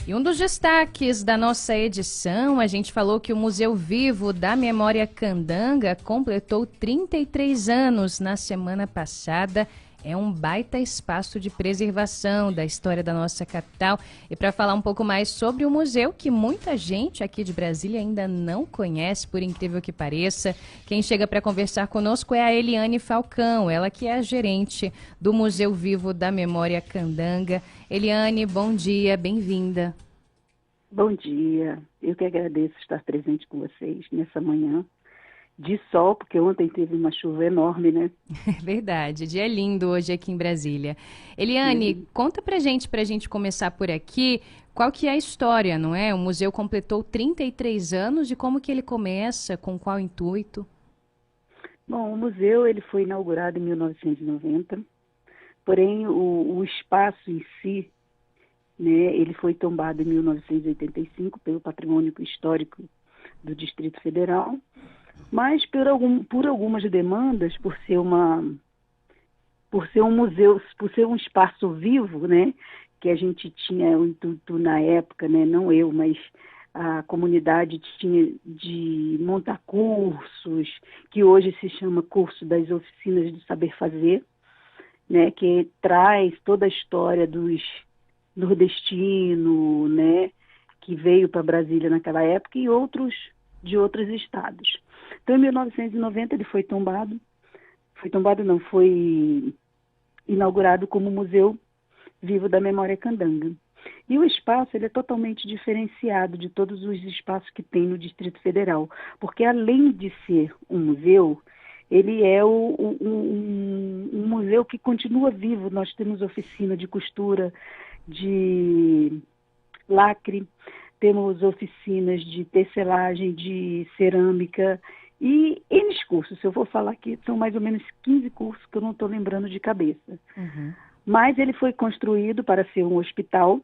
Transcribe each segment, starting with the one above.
E um dos destaques da nossa edição, a gente falou que o Museu Vivo da Memória Candanga completou 33 anos na semana passada. É um baita espaço de preservação da história da nossa capital. E para falar um pouco mais sobre o museu, que muita gente aqui de Brasília ainda não conhece, por incrível que pareça, quem chega para conversar conosco é a Eliane Falcão, ela que é a gerente do Museu Vivo da Memória Candanga. Eliane, bom dia, bem-vinda. Bom dia, eu que agradeço estar presente com vocês nessa manhã de sol, porque ontem teve uma chuva enorme, né? É verdade, dia lindo hoje aqui em Brasília. Eliane, conta pra gente começar por aqui, qual que é a história, não é? O museu completou 33 anos e como que ele começa, com qual intuito? Bom, o museu ele foi inaugurado em 1990, porém o espaço em si, né, ele foi tombado em 1985 pelo Patrimônio Histórico do Distrito Federal, mas por algumas demandas, por ser um museu, por ser um espaço vivo, né, que a gente tinha o intuito na época, né, não eu, mas a comunidade tinha de montar cursos, que hoje se chama curso das oficinas do saber fazer, né, que traz toda a história dos nordestino, né, que veio para Brasília naquela época e outros de outros estados. Então, em 1990 ele foi inaugurado como Museu Vivo da Memória Candanga. E o espaço ele é totalmente diferenciado de todos os espaços que tem no Distrito Federal, porque além de ser um museu, ele é um museu que continua vivo. Nós temos oficina de costura, de lacre, temos oficinas de tecelagem, de cerâmica e N cursos. Se eu for falar aqui, são mais ou menos 15 cursos que eu não estou lembrando de cabeça. Uhum. Mas ele foi construído para ser um hospital,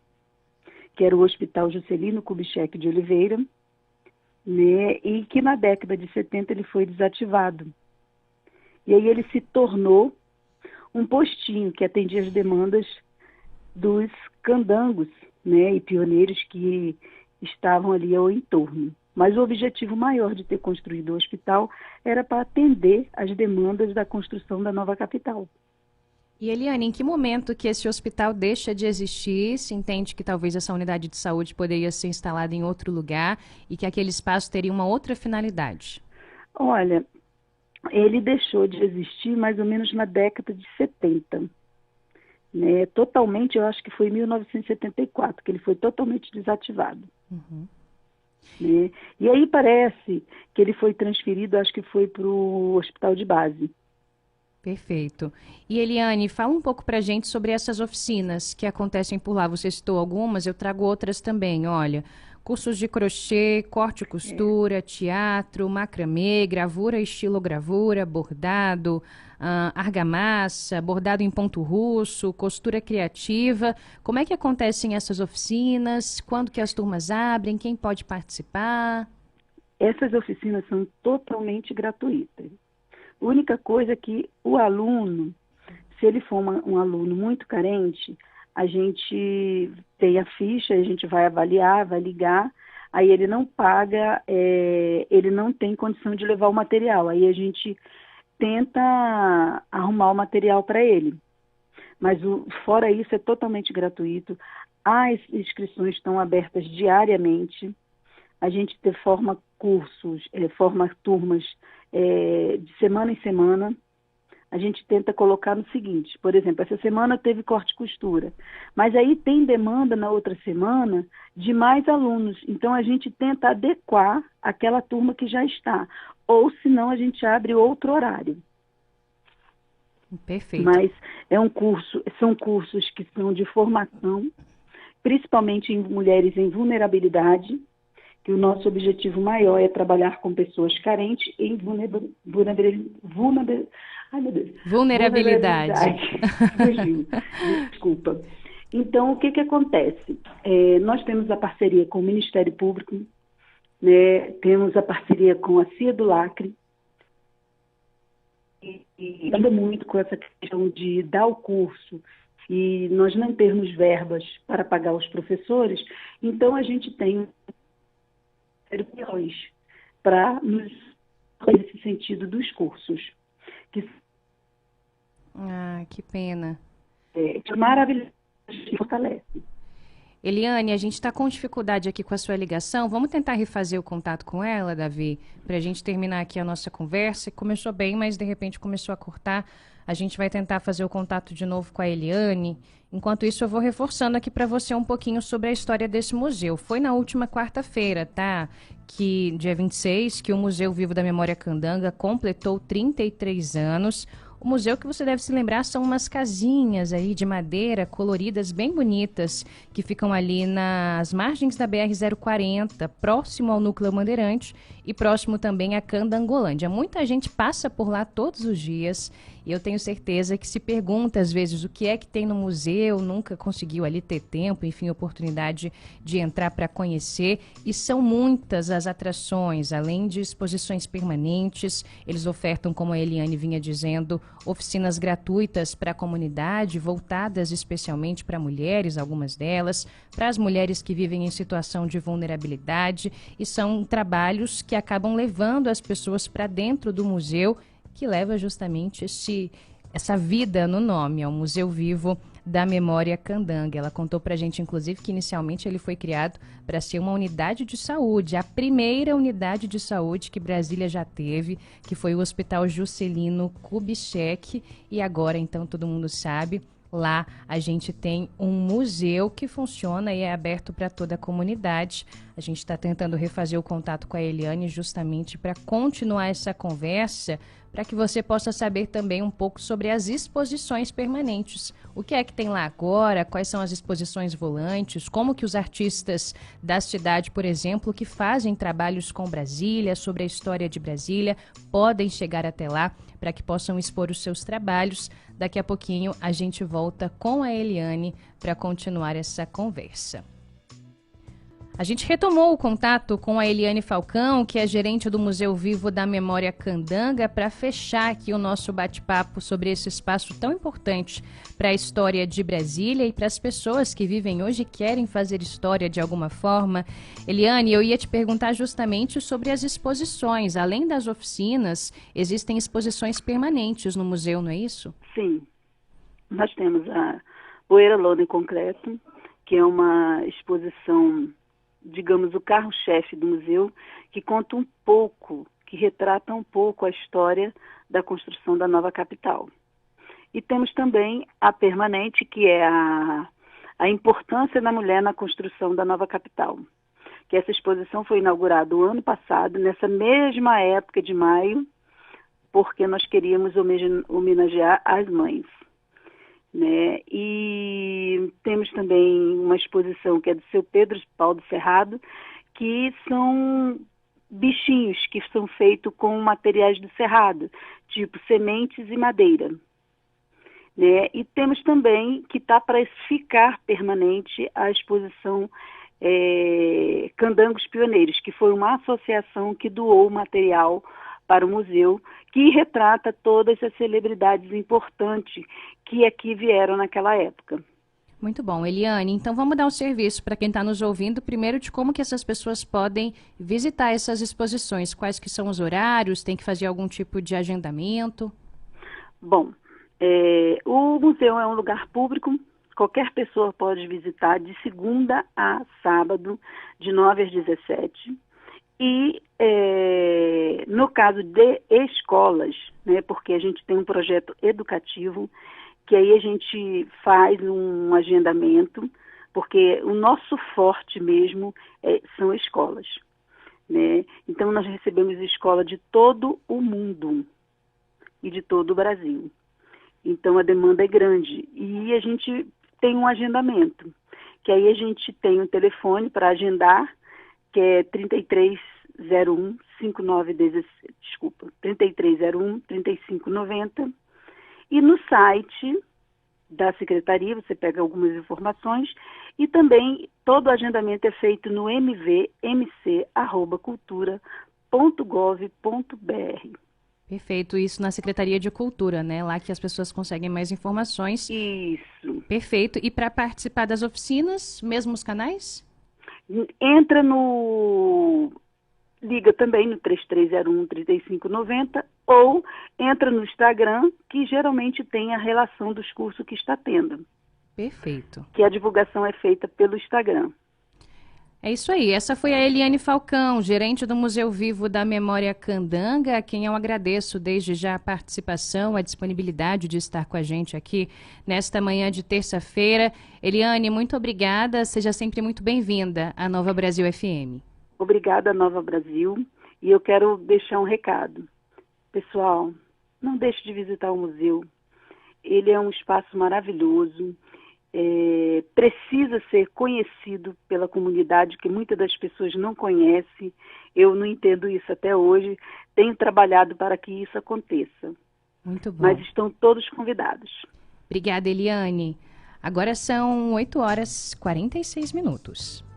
que era o Hospital Juscelino Kubitschek de Oliveira, né, e que na década de 70 ele foi desativado. E aí ele se tornou um postinho que atendia as demandas dos candangos, né, e pioneiros que estavam ali ao entorno. Mas o objetivo maior de ter construído o hospital era para atender as demandas da construção da nova capital. E Eliane, em que momento que esse hospital deixa de existir, se entende que talvez essa unidade de saúde poderia ser instalada em outro lugar e que aquele espaço teria uma outra finalidade? Olha, ele deixou de existir mais ou menos na década de 70. Né? Totalmente, eu acho que foi em 1974 que ele foi totalmente desativado. Uhum. Né? E aí parece que ele foi transferido, acho que foi para o hospital de base. Perfeito. E Eliane, fala um pouco pra gente sobre essas oficinas que acontecem por lá. Você citou algumas, eu trago outras também. Olha, cursos de crochê, corte e costura, teatro, macramê, gravura e estilogravura, bordado, argamassa, bordado em ponto russo, costura criativa. Como é que acontecem essas oficinas? Quando que as turmas abrem? Quem pode participar? Essas oficinas são totalmente gratuitas. A única coisa é que o aluno, se ele for um aluno muito carente, a gente tem a ficha, a gente vai avaliar, vai ligar, aí ele não paga, ele não tem condição de levar o material, aí a gente tenta arrumar o material para ele. Mas fora isso, é totalmente gratuito. As inscrições estão abertas diariamente. A gente forma cursos, forma turmas de semana em semana. A gente tenta colocar no seguinte, por exemplo, essa semana teve corte e costura, mas aí tem demanda na outra semana de mais alunos. Então a gente tenta adequar aquela turma que já está, ou senão a gente abre outro horário. Perfeito. Mas são cursos que são de formação, principalmente em mulheres em vulnerabilidade, que o nosso objetivo maior é trabalhar com pessoas carentes em vulnerabilidade. Fugiu. Desculpa. Então, o que acontece? Nós temos a parceria com o Ministério Público, né? Temos a parceria com a CIA do Lacre, e anda muito com essa questão de dar o curso e nós não temos verbas para pagar os professores, então a gente tem milhões para nos nesse sentido dos cursos, que Que pena. é maravilhoso e fortalece. Eliane, a gente está com dificuldade aqui com a sua ligação. Vamos tentar refazer o contato com ela, Davi, para a gente terminar aqui a nossa conversa. Começou bem, mas de repente começou a cortar. A gente vai tentar fazer o contato de novo com a Eliane. Enquanto isso, eu vou reforçando aqui para você um pouquinho sobre a história desse museu. Foi na última quarta-feira, tá? Que, dia 26, que o Museu Vivo da Memória Candanga completou 33 anos. O museu, que você deve se lembrar, são umas casinhas aí de madeira coloridas bem bonitas que ficam ali nas margens da BR-040, próximo ao Núcleo Bandeirante e próximo também à Candangolândia. Muita gente passa por lá todos os dias e eu tenho certeza que se pergunta às vezes o que é que tem no museu, nunca conseguiu ali ter tempo, enfim, oportunidade de entrar para conhecer. E são muitas as atrações, além de exposições permanentes. Eles ofertam, como a Eliane vinha dizendo, oficinas gratuitas para a comunidade, voltadas especialmente para mulheres, algumas delas, para as mulheres que vivem em situação de vulnerabilidade, e são trabalhos que acabam levando as pessoas para dentro do museu, que leva justamente essa vida no nome, é o Museu Vivo da Memória Candanga. Ela contou para a gente, inclusive, que inicialmente ele foi criado para ser uma unidade de saúde, a primeira unidade de saúde que Brasília já teve, que foi o Hospital Juscelino Kubitschek, e agora, então, todo mundo sabe, lá a gente tem um museu que funciona e é aberto para toda a comunidade. A gente está tentando refazer o contato com a Eliane justamente para continuar essa conversa, para que você possa saber também um pouco sobre as exposições permanentes. O que é que tem lá agora, quais são as exposições volantes, como que os artistas da cidade, por exemplo, que fazem trabalhos com Brasília, sobre a história de Brasília, podem chegar até lá para que possam expor os seus trabalhos. Daqui a pouquinho a gente volta com a Eliane para continuar essa conversa. A gente retomou o contato com a Eliane Falcão, que é gerente do Museu Vivo da Memória Candanga, para fechar aqui o nosso bate-papo sobre esse espaço tão importante para a história de Brasília e para as pessoas que vivem hoje e querem fazer história de alguma forma. Eliane, eu ia te perguntar justamente sobre as exposições. Além das oficinas, existem exposições permanentes no museu, não é isso? Sim. Nós temos a Poeira Lona em Concreto, que é uma exposição, digamos, o carro-chefe do museu, que conta um pouco, que retrata um pouco a história da construção da nova capital. E temos também a permanente, que é a importância da mulher na construção da nova capital. Que essa exposição foi inaugurada o ano passado, nessa mesma época de maio, porque nós queríamos homenagear as mães, né? E temos também uma exposição que é do seu Pedro Paulo Cerrado, que são bichinhos que são feitos com materiais do cerrado, tipo sementes e madeira, né? E temos também, que está para ficar permanente, a exposição Candangos Pioneiros, que foi uma associação que doou material para o museu, que retrata todas as celebridades importantes que aqui vieram naquela época. Muito bom, Eliane. Então vamos dar um serviço para quem está nos ouvindo, primeiro de como que essas pessoas podem visitar essas exposições, quais que são os horários, tem que fazer algum tipo de agendamento? Bom, o museu é um lugar público, qualquer pessoa pode visitar de segunda a sábado, de 9 às 17. E no caso de escolas, né, porque a gente tem um projeto educativo, que aí a gente faz um agendamento, porque o nosso forte mesmo são escolas, né? Então nós recebemos escola de todo o mundo e de todo o Brasil. Então a demanda é grande e a gente tem um agendamento, que aí a gente tem um telefone para agendar, que é 3301 3590, e no site da secretaria você pega algumas informações, e também todo o agendamento é feito no mvmc@cultura.gov.br. Perfeito, isso na Secretaria de Cultura, né? Lá que as pessoas conseguem mais informações. Isso. Perfeito. E para participar das oficinas, mesmos canais? Entra no... Liga também no 3301-3590 ou entra no Instagram, que geralmente tem a relação dos cursos que está tendo. Perfeito. Que a divulgação é feita pelo Instagram. É isso aí. Essa foi a Eliane Falcão, gerente do Museu Vivo da Memória Candanga, a quem eu agradeço desde já a participação, a disponibilidade de estar com a gente aqui nesta manhã de terça-feira. Eliane, muito obrigada. Seja sempre muito bem-vinda à Nova Brasil FM. Obrigada, Nova Brasil. E eu quero deixar um recado. Pessoal, não deixe de visitar o museu. Ele é um espaço maravilhoso. Precisa ser conhecido pela comunidade, que muitas das pessoas não conhecem. Eu não entendo isso até hoje. Tenho trabalhado para que isso aconteça. Muito bom. Mas estão todos convidados. Obrigada, Eliane. Agora são 8h46.